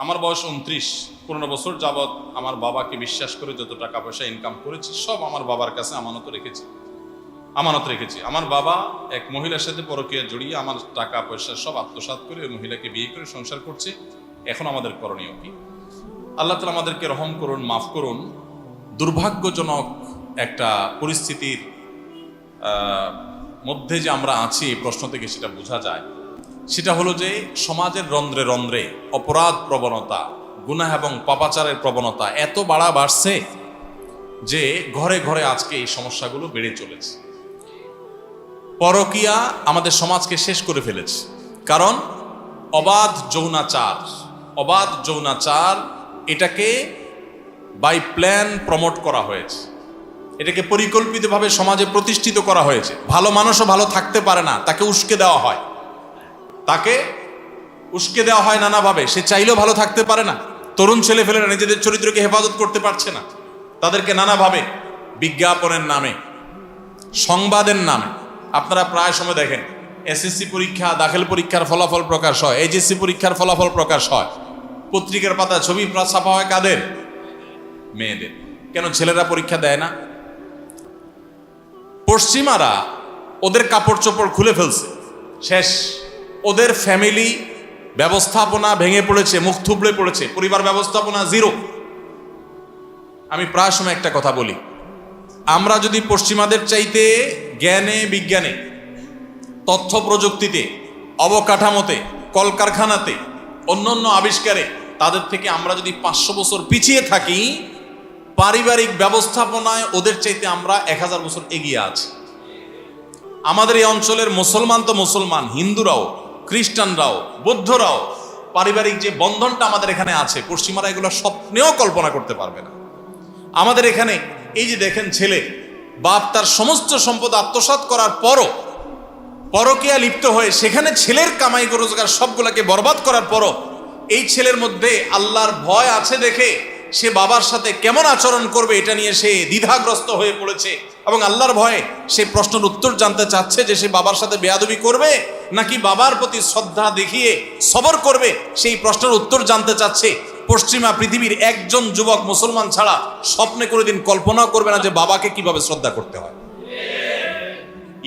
আমার বয়স 29 বছর যাবৎ আমার বাবাকে বিশ্বাস করে যত টাকা পয়সা ইনকাম করেছি সব আমার বাবার কাছে আমানত রেখেছি। আমার বাবা এক মহিলার সাথে পরকীয়া জড়িয়ে আমার টাকা পয়সা সব আত্মসাৎ করে ওই মহিলাকে বিয়ে করে সংসার করছে। এখন আমাদের করণীয় কি? আল্লাহ তাআলা আমাদেরকে রহম করুন, মাফ করুন। দুর্ভাগ্যজনক একটা পরিস্থিতির মধ্যে যে আমরা আছি, এই প্রশ্ন থেকে সেটা বোঝা যায়। সেটা হলো যে সমাজের রন্ধ্রে রন্ধ্রে অপরাধ প্রবণতা, গুনাহ এবং পাপাচারের প্রবণতা এত বাড়ছে যে ঘরে ঘরে আজকে এই সমস্যাগুলো বেড়ে চলেছে। পরকীয়া আমাদের সমাজকে শেষ করে ফেলেছে। কারণ অবাধ যৌনাচার এটাকে বাই প্ল্যান প্রমোট করা হয়েছে, এটাকে পরিকল্পিতভাবে সমাজে প্রতিষ্ঠিত করা হয়েছে। ভালো মানুষও ভালো থাকতে পারে না, তাকে উস্কে দেওয়া হয় নানাভাবে। সে চাইলেও ভালো থাকতে পারে না। তরুণ ছেলেফেলেরা নিজেদের চরিত্রকে হেফাজত করতে পারছে না, তাদেরকে নানাভাবে বিজ্ঞাপনের নামে, সংবাদের নামে, আপনারা প্রায় সময় দেখেন এসএসসি পরীক্ষা, দাখিল পরীক্ষার ফলাফল প্রকাশ হয়, এইচএসসি পরীক্ষার ফলাফল প্রকাশ হয়, পত্রিকার পাতা ছবি ছাপা হয় কাদের? মেয়েদের। কেন ছেলেরা পরীক্ষা দেয় না? পশ্চিমারা ওদের কাপড় চোপড় খুলে ফেলছে, শেষ। ওদের ফ্যামিলি ব্যবস্থাপনা ভেঙে পড়েছে, মুখ থুবড়ে পড়েছে, পরিবার ব্যবস্থাপনা জিরো। আমি প্রায় সময় একটা কথা বলি, আমরা যদি পশ্চিমাদের চাইতে জ্ঞানে, বিজ্ঞানে, তথ্য প্রযুক্তিতে, অবকাঠামোতে, কলকারখানাতে, অন্যান্য আবিষ্কারে তাদের থেকে আমরা যদি 500 বছর পিছিয়ে থাকি, পারিবারিক ব্যবস্থাপনায় ওদের চাইতে আমরা 1000 বছর এগিয়ে আছি। আমাদের এই অঞ্চলের মুসলমান তো মুসলমান, হিন্দুরাও, খ্রিস্টানরাও, বৌদ্ধরাও পারিবারিক যে বন্ধনটা আমাদের এখানে আছে, পশ্চিমারা এগুলো স্বপ্নেও কল্পনা করতে পারবে না। আমাদের এখানে এই যে দেখেন, ছেলে বাপ তার সমস্ত সম্পদ আত্মসাৎ করার পরও পরকীয়া লিপ্ত হয়ে সেখানে ছেলের কামাই রোজগার সবগুলোকে বরবাদ করার পরও এই ছেলের মধ্যে আল্লাহর ভয় আছে দেখে সে বাবার সাথে কেমন আচরণ করবে এটা নিয়ে সে দ্বিধাগ্রস্ত হয়ে পড়েছে। এবং আল্লাহর ভয়ে সে প্রশ্নের উত্তর জানতে চাচ্ছে যে সে বাবার সাথে বেয়াদবি করবে নাকি বাবার প্রতি শ্রদ্ধা দেখিয়ে সবর করবে, সেই প্রশ্নের উত্তর জানতে চাচ্ছে। পশ্চিমা পৃথিবীর একজন যুবক মুসলমান ছাড়া স্বপ্নে কোনোদিন কল্পনা করবে না যে বাবাকে কিভাবে শ্রদ্ধা করতে হয়।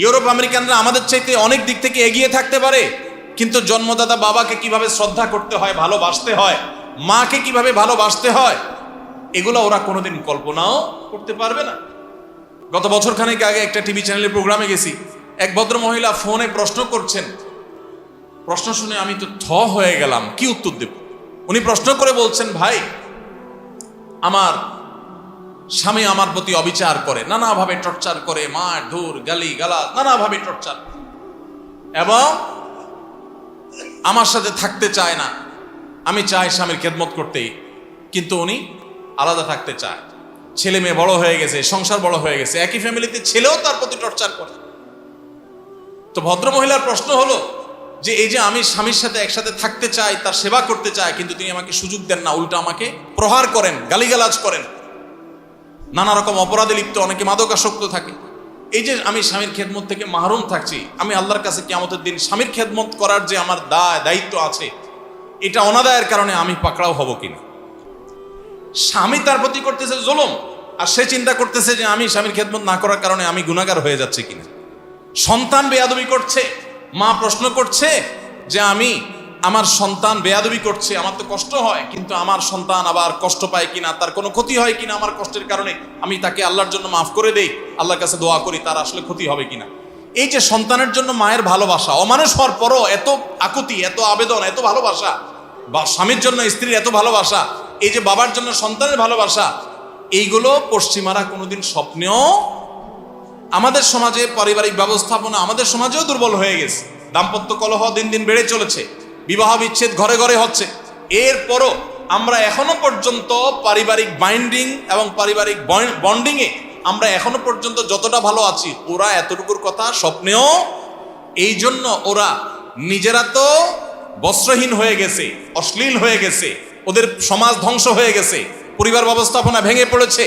ইউরোপ আমেরিকানরা আমাদের চাইতে অনেক দিক থেকে এগিয়ে থাকতে পারে, কিন্তু জন্মদাতা বাবাকে কিভাবে শ্রদ্ধা করতে হয়, ভালোবাসতে হয়, মাকে কিভাবে ভালোবাসতে হয়, এগুলো ওরা কোনোদিন কল্পনাও করতে পারবে না। গত বছর খানেক আগে একটা টিভি চ্যানেলের প্রোগ্রামে গেছি, এক ভদ্র মহিলা ফোনে প্রশ্ন করছেন। প্রশ্ন শুনে আমি তো হয়ে গেলাম, কি উত্তর দেব। উনি প্রশ্ন করে বলছেন, ভাই, আমার স্বামী আমার প্রতি অবিচার করে, নানাভাবে টর্চার করে, মার ধুর, গালি গালাজ, নানাভাবে টর্চার, এবং আমার সাথে থাকতে চায় না। আমি চাই স্বামীর খেদমত করতে, কিন্তু উনি আলাদা থাকতে চায়। ছেলে মেয়ে বড় হয়ে গেছে, সংসার বড় হয়ে গেছে, একই ফ্যামিলিতে ছেলেও তার প্রতি টর্চার করে। তো ভদ্র মহিলার প্রশ্ন হলো যে এই যে আমি স্বামীর সাথে একসাথে থাকতে চাই, তার সেবা করতে চাই, কিন্তু তিনি আমাকে সুযোগ দেন না, উল্টা আমাকে প্রহার করেন, গালিগালাজ করেন, নানা রকম অপরাধে লিপ্ত, অনেকে মাদকাসক্ত থাকে। এই যে আমি স্বামীর খেদমত থেকে মাহরুম থাকছি, আমি আল্লাহর কাছে কিয়ামতের দিন স্বামীর খেদমত করার যে আমার দায়িত্ব আছে, এটা অনাদায়ের কারণে আমি পাকড়াও হব কিনা। স্বামী তার প্রতি করতেছে জুলুম, আর সে চিন্তা করতেছে যে আমি স্বামীর খেদমত না করার কারণে আমি গুনাহগার হয়ে যাচ্ছে কিনা। সন্তান বেয়াদবি করছে, মা প্রশ্ন করছে যে আমার সন্তান বেয়াদবি করছে, আমার তো কষ্ট হয়, কিন্তু আমার সন্তান আবার কষ্ট পায় কিনা, তার কোনো ক্ষতি হয় কিনা আমার কষ্টের কারণে, আমি তাকে আল্লাহর জন্য মাফ করে দেই, আল্লাহর কাছে দোয়া করি তার আসলে ক্ষতি হবে কিনা। এই যে সন্তানের জন্য মায়ের ভালোবাসা, অমানুষ হওয়ার পরও এত আকুতি, এত আবেদন, এত ভালোবাসা, বা স্বামীর জন্য স্ত্রীর এত ভালোবাসা, এই যে বাবার জন্য সন্তানের ভালোবাসা, এইগুলো পশ্চিমারা কোনোদিন স্বপ্নেও। আমাদের সমাজে পারিবারিক ব্যবস্থাপনা আমাদের সমাজেও দুর্বল হয়ে গেছে। দাম্পত্য কলহ দিন দিন বেড়ে চলেছে, বিবাহ বিচ্ছেদ ঘরে ঘরে হচ্ছে। এরপরও আমরা এখনো পর্যন্ত পারিবারিক বাইন্ডিং এবং পারিবারিক বন্ডিংয়ে আমরা এখনো পর্যন্ত যতটা ভালো আছি, ওরা এতটুকুর কথা স্বপ্নেও। এই জন্য ওরা নিজেরা তো বস্ত্রহীন হয়ে গেছে, অশ্লীল হয়ে গেছে, ওদের সমাজ ধ্বংস হয়ে গেছে, পরিবার ব্যবস্থাপনা ভেঙে পড়েছে।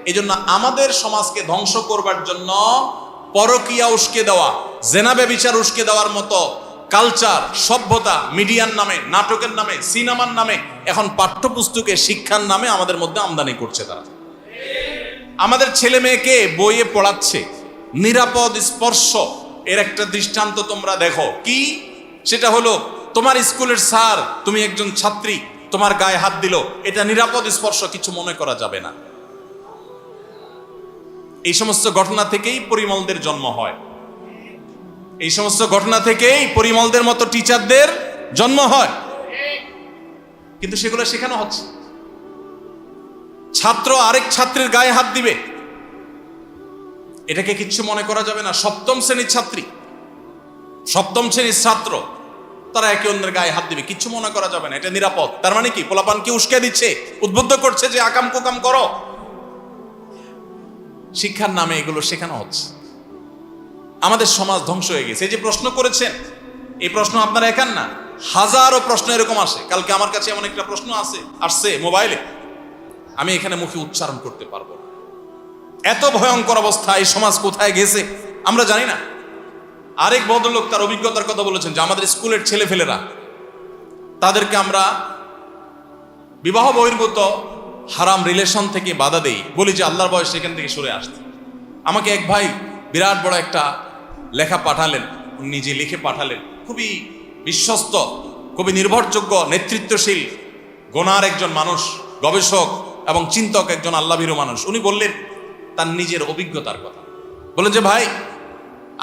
এই জন্য আমাদের সমাজকে ধ্বংস করবার জন্য পরকীয়া উস্কে দেওয়া, জেনা ব্যভিচার উস্কে দেওয়ার মতো কালচার, সভ্যতা মিডিয়ার নামে, নাটকের নামে, সিনেমার নামে, এখন পাঠ্যপুস্তকে শিক্ষার নামে আমাদের মধ্যে আমদানি করছে তারা। আমাদের ছেলে মেয়েকে বইয়ে পড়াচ্ছে নিরাপদ স্পর্শ, এর একটা দৃষ্টান্ত তোমরা দেখো। কি? সেটা হলো তোমার স্কুলের স্যার, তুমি একজন ছাত্রী, তোমার গায়ে হাত দিল, এটা নিরাপদ স্পর্শ, কিছু মনে করা যাবে না। এই সমস্ত ঘটনা থেকেই পরিমলদের জন্ম হয়, এই সমস্ত ঘটনা থেকেই পরিমলদের মতো টিচারদের জন্ম হয়, কিন্তু সেগুলো শেখানো হচ্ছে। ছাত্র আরেক ছাত্রের গায়ে হাত দিবে, এটাকে কিচ্ছু মনে করা যাবে না। সপ্তম শ্রেণীর ছাত্রী, সপ্তম শ্রেণীর ছাত্র, তারা একে অন্যের গায়ে হাত দিবে, কিচ্ছু মনে করা যাবে না, এটা নিরাপদ। তার মানে কি? পোলাপানকে উস্কে দিচ্ছে, উদ্বুদ্ধ করছে যে আকাম কুকাম করো। শিক্ষার নামে এগুলো শেখানো হচ্ছে। আমাদের সমাজ ধ্বংস হয়ে গেছে। এই যে প্রশ্ন করেছেন, এই প্রশ্ন আপনারা একান না, হাজারো প্রশ্ন এরকম আসে। কালকে আমার কাছে এমন একটা প্রশ্ন আসছে মোবাইলে, আমি এখানে মুখে উচ্চারণ করতে পারবো না। এত ভয়ঙ্কর অবস্থা, এই সমাজ কোথায় গেছে আমরা জানি না। আরেক ভদ্রলোক তার অভিজ্ঞতার কথা বলেছেন যে আমাদের স্কুলের ছেলেফেলেরা, তাদেরকে আমরা বিবাহ বহির্ভূত হারাম রিলেশন থেকে বাধা দেই, বলি যে আল্লাহর ভয় সেখান থেকে সরে আসতে। আমাকে এক ভাই বিরাট বড় একটা লেখা পাঠালেন, নিজে লিখে পাঠালেন, খুবই বিশ্বস্ত, খুবই নির্ভরযোগ্য, নেতৃত্বশীল, গোনার একজন মানুষ, গবেষক এবং চিন্তক, একজন আল্লাহভীরু মানুষ। উনি বললেন তার নিজের অভিজ্ঞতার কথা, বলেন যে ভাই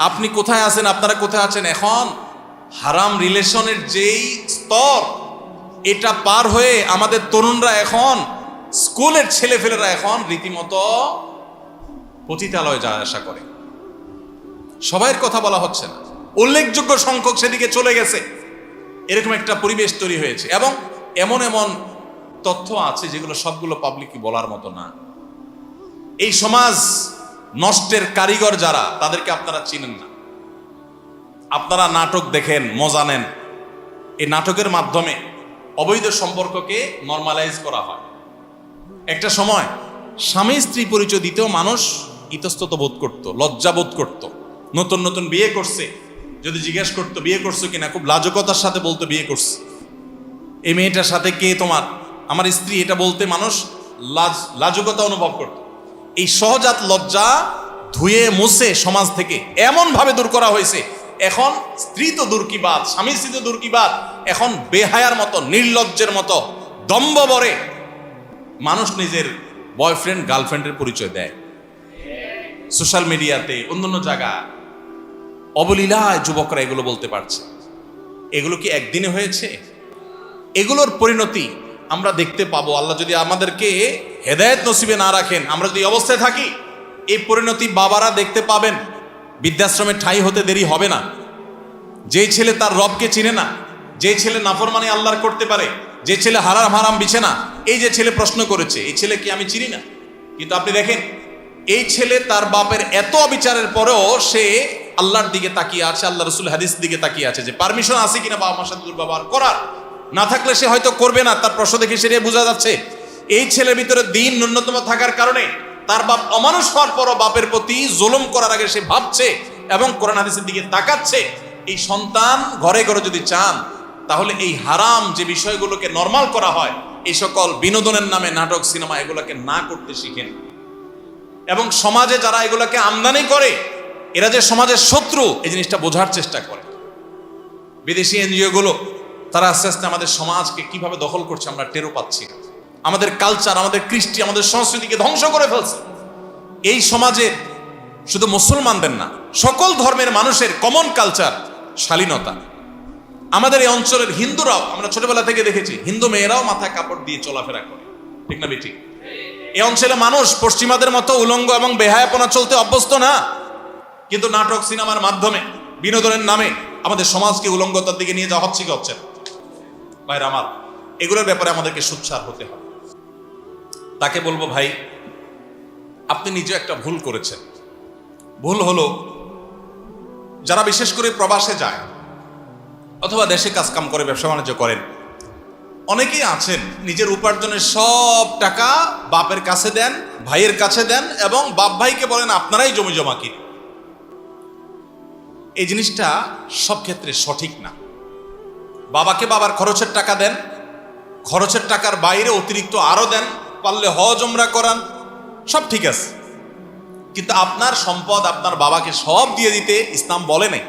আপনি কোথায় আছেন, আপনারা কোথায় আছেন, এখন হারাম রিলেশনের যেই স্তর, এটা পার হয়ে আমাদের তরুণরা এখন, স্কুলের ছেলেফেলেরা এখন রীতিমতো পতিতালয়ে যাওয়া আসা করে। সবাইয়ের কথা বলা হচ্ছে না, উল্লেখযোগ্য সংখ্যক সেদিকে চলে গেছে। এরকম একটা পরিবেশ তৈরি হয়েছে এবং এমন এমন তথ্য আছে যেগুলো সবগুলো পাবলিকই বলার মতো না। এই সমাজ নষ্টের কারিগর যারা, তাদেরকে আপনারা চিনেন না। আপনারা নাটক দেখেন, মজা নেন, এই নাটকের মাধ্যমে অবৈধ সম্পর্ককে নরমালাইজ করা হয়। একটা সময় স্বামী স্ত্রী পরিচয় দিতেও মানুষ ইতস্তত বোধ করত, লজ্জা বোধ করত। নতুন নতুন বিয়ে করছে, যদি জিজ্ঞেস করতো বিয়ে করছো কিনা, খুব লাজুকতার সাথে বলতো বিয়ে করছে। এই মেয়েটার সাথে কে তোমার? আমার স্ত্রী, এটা বলতে মানুষ লাজুকতা অনুভব করত। এই সহজাত লজ্জা ধুয়ে মুছে সমাজ থেকে এমন ভাবে দূর করা হয়েছে, এখন স্ত্রী তো দূর কি বাত, স্বামী স্ত্রী তো দূর কি বাত, এখন বেহায়ার মতো, নির্লজ্জের মতো, দম্ভ ভরে মানুষ নিজের বয়ফ্রেন্ড গার্লফ্রেন্ডের পরিচয় দেয় সোশ্যাল মিডিয়াতে, অন্যান্য জায়গা। অবলীলায় যুবকরা এগুলো বলতে পারছে। এগুলো কি একদিনে হয়েছে? এগুলোর পরিণতি আমরা দেখতে পাবো। আল্লাহ যদি আমাদেরকে হেদায়েত নসিবে না রাখেন, আমরা যদি অবস্থায় থাকি, এই পরিণতি বাবারা দেখতে পাবেন। বৃদ্ধাশ্রমে ঠাঁই হতে দেরি হবে না। যেই ছেলে তার রবকে চিনে না, যে ছেলে নাফরমানি আল্লাহর করতে পারে, যে ছেলে হারাম হারাম বিছে না, এই যে ছেলে প্রশ্ন করেছে, এই ছেলে কি আমি চিনি না? কিন্তু আপনি দেখেন, এই ছেলে তার বাপের এত অবিচারের পরেও সে আল্লাহর দিকে তাকিয়ে আছে, আল্লাহ রসুল হাদিস দিকে তাকিয়ে আছে যে পারমিশন আছে কিনা বাবা মার সাথে দুর্ব্যবহার করার। না থাকলে সে হয়তো করবে না, তার প্রশ্ন দেখে সেটাই বোঝা যাচ্ছে। এই ছেলের ভিতরে দিন ন্যূনতম থাকার কারণে তার বাপ অমানুষ হওয়ার পরও বাপের প্রতি জুলুম করার আগে সে ভাবছে এবং কোরআন হাদিসের দিকে তাকাচ্ছে। এই সন্তান ঘরে ঘরে যদি চান, তাহলে এই হারাম যে বিষয়গুলোকে নরমাল করা হয়, এই সকল বিনোদনের নামে নাটক, সিনেমা, এগুলোকে না করতে শিখেন। এবং সমাজে যারা এগুলোকে আমদানি করে, এরা যে সমাজের শত্রু, এই জিনিসটা বোঝার চেষ্টা করে। বিদেশি এনজিও গুলো, তারা আস্তে আস্তে আমাদের সমাজকে কিভাবে দখল করছে আমরা টেরও পাচ্ছি। আমাদের কালচার, আমাদের কৃষ্টি, আমাদের সংস্কৃতিকে ধ্বংস করে ফেলছে। এই সমাজে শুধু মুসলমানদের না, সকল ধর্মের মানুষের কমন কালচার শালীনতা। আমাদের এই অঞ্চলের হিন্দুরাও, আমরা ছোটবেলা থেকে দেখেছি, হিন্দু মেয়েরাও মাথায় কাপড় দিয়ে চলাফেরা করে, ঠিক না বেঠিক? এই অঞ্চলে মানুষ পশ্চিমাদের মতো উলঙ্গ এবং বেহায়াপনা চলতে অভ্যস্ত না, কিন্তু নাটক, সিনেমার মাধ্যমে, বিনোদনের নামে আমাদের সমাজকে উলঙ্গতার দিকে নিয়ে যাওয়া হচ্ছে কি হচ্ছে? ভাইরা আমার, এগুলোর ব্যাপারে আমাদেরকে সোচ্চার হতে হবে। তাকে বলবো, ভাই আপনি নিজে একটা ভুল করেছেন। ভুল হলো, যারা বিশেষ করে প্রবাসে যায় অথবা দেশে কাজকাম করে, ব্যবসা বাণিজ্য করেন, অনেকেই আছেন নিজের উপার্জনের সব টাকা বাপের কাছে দেন, ভাইয়ের কাছে দেন এবং বাপ ভাইকে বলেন আপনারাই জমি জমা কিন। এই জিনিসটা সব ক্ষেত্রে সঠিক না। বাবাকে বাবার খরচের টাকা দেন, খরচের টাকার বাইরে অতিরিক্ত আরো দেন, পারলে হজ উমরা করান, সব ঠিক আছে। কিন্তু আপনার সম্পদ আপনার বাবাকে সব দিয়ে দিতে ইসলাম বলে নাই।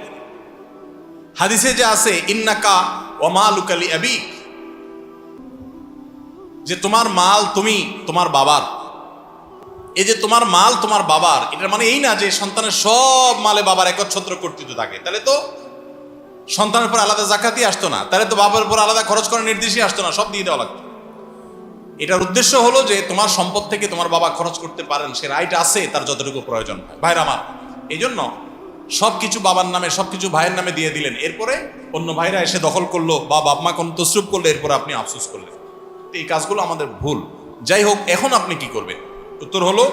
হাদিসে যে আছে ইন্নাকা ওয়া মালুকা লিআবিক, যে তোমার মাল তুমি তোমার বাবার। এই যে তোমার মাল তোমার বাবার, এটার মানে এই না যে সন্তানের সব মালে বাবার একচ্ছত্র কর্তৃত্ব থাকে, তাহলে তো সন্তানের উপর আলাদা জাকাতই আসতো না, তাহলে তো বাবার উপর আলাদা খরচ করার নির্দেশই আসতো না, সব দিয়ে দেওয়া লাগতো। এটার উদ্দেশ্য হলো যে তোমার সম্পদ থেকে তোমার বাবা খরচ করতে পারেন, সে রাইট আছে তার যতটুকু প্রয়োজন হয়। ভাইরা আমার, এই জন্য সবকিছু বাবার নামে সবকিছু ভাইয়ের নামে দিয়ে দিলেন, এরপরে অন্য ভাইরা এসে দখল করলো বা বাপ মা কোন তসরুপ করলো, এরপরে আপনি আফসোস করলেন। এই কাজগুলো আমাদের ভুল। যাই হোক, এখন আপনি কি করবেন? উত্তর হলো,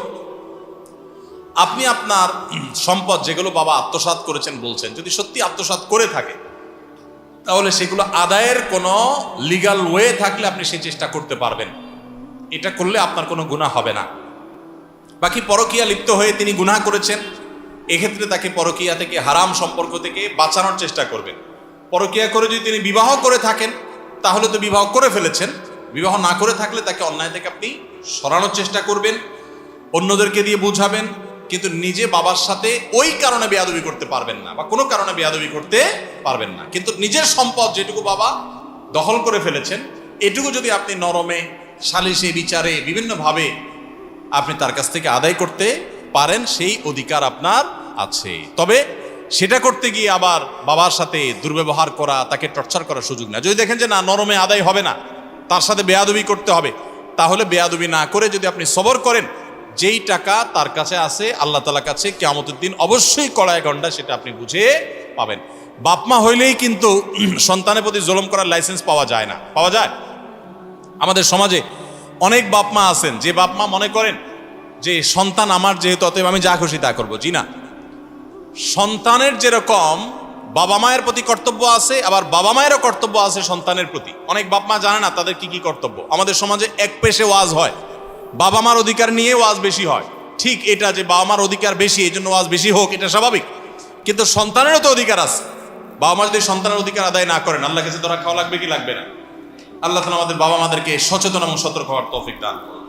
আপনি আপনার সম্পদ যেগুলো বাবা আত্মসাৎ করেছেন বলছেন, যদি সত্যি আত্মসাৎ করে থাকে তাহলে সেগুলো আদায়ের কোনো লিগ্যাল ওয়ে থাকলে আপনি সেই চেষ্টা করতে পারবেন। এটা করলে আপনার কোনো গুনাহ হবে না। বাকি পরকীয়া লিপ্ত হয়ে তিনি গুনাহ করেছেন, এক্ষেত্রে তাকে পরকীয়া থেকে, হারাম সম্পর্ক থেকে বাঁচানোর চেষ্টা করবেন। পরকীয়া করে যদি তিনি বিবাহ করে থাকেন তাহলে তো বিবাহ করে ফেলেছেন, বিবাহ না করে থাকলে তাকে অন্যায় থেকে আপনি সরানোর চেষ্টা করবেন, অন্যদেরকে দিয়ে বুঝাবেন, কিন্তু নিজে বাবার সাথে ওই কারণে বেয়াদবি করতে পারবেন না বা কোনো কারণে বেয়াদবি করতে পারবেন না। কিন্তু নিজের সম্পদ যেটুকু বাবা দখল করে ফেলেছেন, এটুকু যদি আপনি নরমে, সালিশে, বিচারে, বিভিন্নভাবে আপনি তার কাছ থেকে আদায় করতে পারেন, সেই অধিকার আপনার আছে। তবে সেটা করতে গিয়ে আবার বাবার সাথে দুর্ব্যবহার করা, তাকে টর্চার করার সুযোগ না। যদি দেখেন যে না, নরমে আদায় হবে না, তার সাথে বেয়াদবি করতে হবে, তাহলে বেয়াদবি না করে যদি আপনি সবর করেন, যেই টাকা তার কাছে আছে আল্লাহ তাআলার কাছে কিয়ামতের দিন অবশ্যই কড়ায় গন্ডা সেটা আপনি বুঝে পাবেন। বাপমা হইলেই কিন্তু সন্তানের প্রতি জুলুম করার লাইসেন্স পাওয়া যায় না। পাওয়া যায়? আমাদের সমাজে অনেক বাপমা আছেন যে বাপমা মনে করেন যে সন্তান আমার, যেহেতু অতএব আমি যা খুশি তা করবো। জি না, সন্তানের যেরকম বাবা মায়ের প্রতি কর্তব্য আছে, আবার বাবা মায়েরও কর্তব্য আছে সন্তানের প্রতি। অনেক বাপ মা জানে না তাদের কি কি কর্তব্য। আমাদের সমাজে এক পেশে ওয়াজ হয়, বাবা মার অধিকার নিয়ে ওয়াজ বেশি হয়। ঠিক এটা যে বাবা মার অধিকার বেশি, এই জন্য ওয়াজ বেশি হোক, এটা স্বাভাবিক। কিন্তু সন্তানেরও তো অধিকার আছে। বাবা মা যদি সন্তানের অধিকার আদায় না করেন, আল্লাহ কাছে ধরা খাওয়া লাগবে কি লাগবে না? আল্লাহ তাআলা আমাদের বাবা মাদেরকে সচেতন এবং সতর্ক হওয়ার তৌফিক দান করুন।